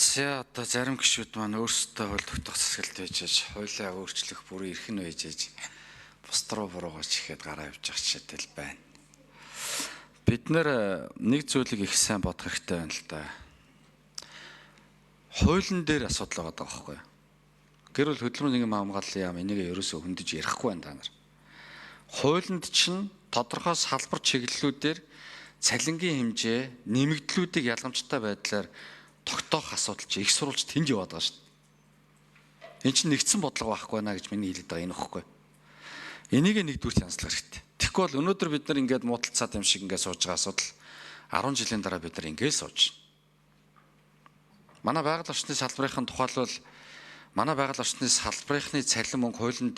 За одоо зарим гишүүд маань өөрсдөө хууль тогтоох засаглалт байж хуулиа өөрчлөх бүрэн эрх нь байж бус руу буруугаач ихэд гараа явж байгаа жишээтэй л байна. Бид нэг зүйлийг их сайн бодох хэрэгтэй байна л да. Хуулийн дээр асуудал байгаа байхгүй юу? Гэр бүл хөдөлмөрийн нийгмийн хамгааллын яам энийг ерөөсөө хөндөж ярихгүй байна та нар. Хуулинд чинь тодорхой салбар чиглэлүүдээр цалингийн хэмжээ нэмэгдлүүдийг ялгамжтай байдлаар тогтоох асуудал чи их сурвалж тэнд яваад байгаа шүү дээ. Энд чинь нэгдсэн бодлого байхгүй байна гэж миний хэлээд байгаа энэ ихгүй. Энийг нэгдүгээр янзлах хэрэгтэй. Тэгэхгүй бол өнөөдөр бид нар ингээд муудалцаад юм шиг ингээд сууж байгаа асуудал 10 жилийн дараа бид нар ингээд сууж байна. Манай байгаль орчны салбарын тухайлбал манай байгаль орчны салбарын цалин мөнгө хуулинд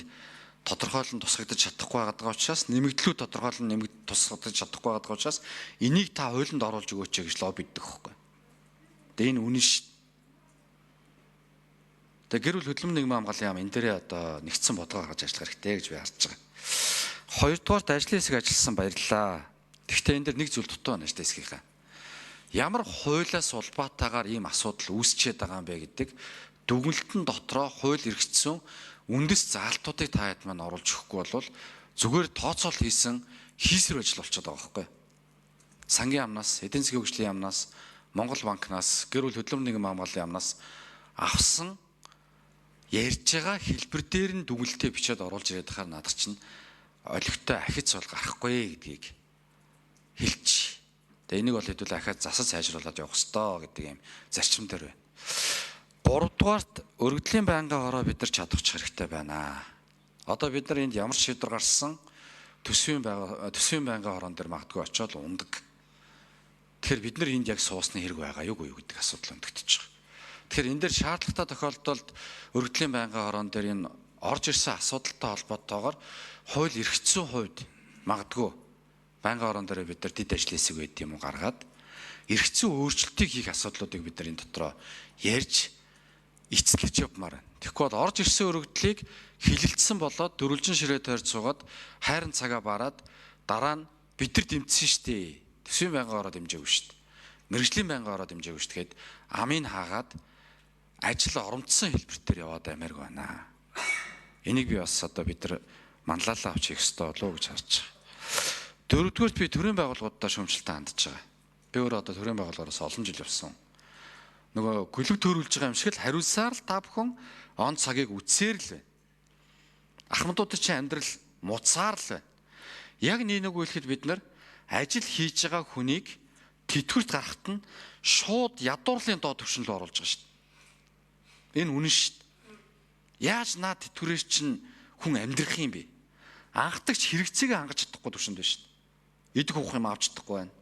тодорхойлон тусгагдаж чадахгүй байгаа учраас нэмэгдлүүд тодорхойлон тусгагдаж чадахгүй байгаа учраас энийг та хуулинд оруулж өгөөч гэж лоббиддаг байхгүй. Тэгээ энэ үнэн шүү. Тэгээ гэр бүл хөдөлмөрийн нийгмийн хамгааллын яам энэ дээрээ одоо нэгдсэн бодлого гаргаж ажиллах хэрэгтэй гэж би харж байгаа. Хоёрдугаарт ажлын хэсэг ажилласан баярлалаа. Гэхдээ энэ дээр нэг зүйл дутуу байна шүү дээ эсгийнхаа. Ямар хуулиас улбаатаагаар ийм асуудал үүсчээд байгаа юм бэ гэдэг дүгнэлтэн дотроо хууль эргэжсэн үндэс заалтуудыг та хэд маань оруулж өгөхгүй бол зүгээр тооцоол хийсэн хийсвэр ажил болчиход байгаа байхгүй. Сангийн яамнаас, эдийн засгийн хөгжлийн яамнаас, Монгол банкнаас, гэр бүл хөдөлмөрийн нийгмийн хамгааллын яамнаас авсан ярьж байгаа хэлбэр дээр нь дүгнэлтээ бичээд оруулж ирээд хахаар надад чинь олигтой ахиц бол гарахгүй гэдгийг хэлчих. Тэгээ энийг бол хэдүүл ахаад засаж сайжруулад явах хэрэгтэй гэдэг юм зарчим дээр байна. Гуравдугаарт өргөдлийн байнгын хороо бид нар чадахч хэрэгтэй байна. Одоо бид нар энд ямар шийдвэр гарсан төсвийн байнгын хороон дээр магадгүй очиод ундаг. Тэгэхээр бид нар энд яг суусны хэрэг байгаа юу гэдэг асуудал өндөгдөж байгаа. Тэгэхээр энэ дээр шаардлагатай тохиолдолд өргөдлийн байнгын хороон дээр энэ орж ирсэн асуудалтай холбоотойгоор хууль эрхцсэн хувьд магадгүй байнгын хороон дээр бид нар дэд ажлын хэсэг байд юм уу гаргаад эрхцсэн өөрчлөлтийг хийх асуудлуудыг бид нар энэ дотроо ярьж эцэлж явмаар байна. Тэгэхгүй бол орж ирсэн өргөдлийг хилэлцсэн болоод дөрвөлжин ширээ тойрч суугаад хайрын цагаа бараад дараа нь бид нар дэмжсэн штэ. Төсвийн байнгын хороо дэмжээгүй штэ. Мэргэжлийн байнгын хороо дэмжээгүй штэ гэхэд амийг хаагаад ажил оромтсон хэлбэртээр яваад амирг байна. Энийг би бас одоо бид нар манлайлаа авч хийх ёстой болов уу гэж харж байгаа. Дөрөвдүгээрт би төрийн байгууллагуудаа шүүмжлэлтэй хандж байгаа. Би өөрөө одоо төрийн байгууллагараас олон жил явсан. Нөгөө гөлөг төрүүлж байгаа юм шиг л хариулсаар л та бүхэн он цагийг үтсээр л байна. Ахмадуудын чинь амьдрал муцаар л байна. Яг нэг үйлэхэд бид нар ажил хийж байгаа хүнийг тэтгэврт гаргахад нь шууд ядуурлын доод түвшин рүү оруулж байгаа шүү дээ. Энэ үнэн шүү дээ. Яаж наад тэтгэврээр чинь хүн амьдрах юм бэ? Анхдагч хэрэгцээгээ хангаж чадахгүй түвшинд байна шүү дээ. Идэх уух юм авч чадахгүй байна.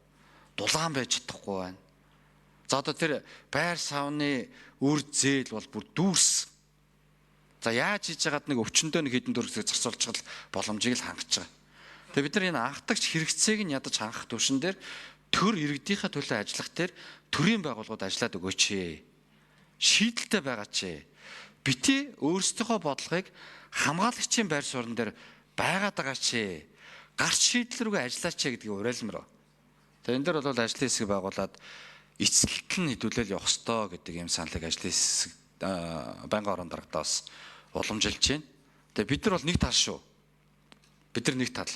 Дулаан байж чадахгүй байна. За одоо тэр байр савны үр зээл бол бүр дүүрсэн. За яаж хийж яагаад нэг өвчнөдөө нэг хэдэн дөрөвсөг зарцуулж чад боломжийг л хангаж байгаа. Тэгээ бид нар энэ анхдагч хэрэгцээг нь ядаж хангах түвшин дээр төр иргэдийнхээ төлөө ажиллах дээр төрийн байгууллагууд ажиллаад өгөөч. Шийдэлтэй байгаач. Бити өөрсдийнхөө бодлогыг хамгаалагчийн байр суурин дээр байгаад байгаач. Гарч шийдэл рүүгээ ажиллаач гэдгийг уриалмаар. Тэгээ энэ дээр бол ажлын хэсэг байгуулад эцэлт нь хэдүүлэл явах ёстой гэдэг юм саналыг ажлын хэсэг байнгын хорон дарагтаас уламжилж байна. Тэгээ бид нар бол нэг тал шүү. Бид нар нэг тал.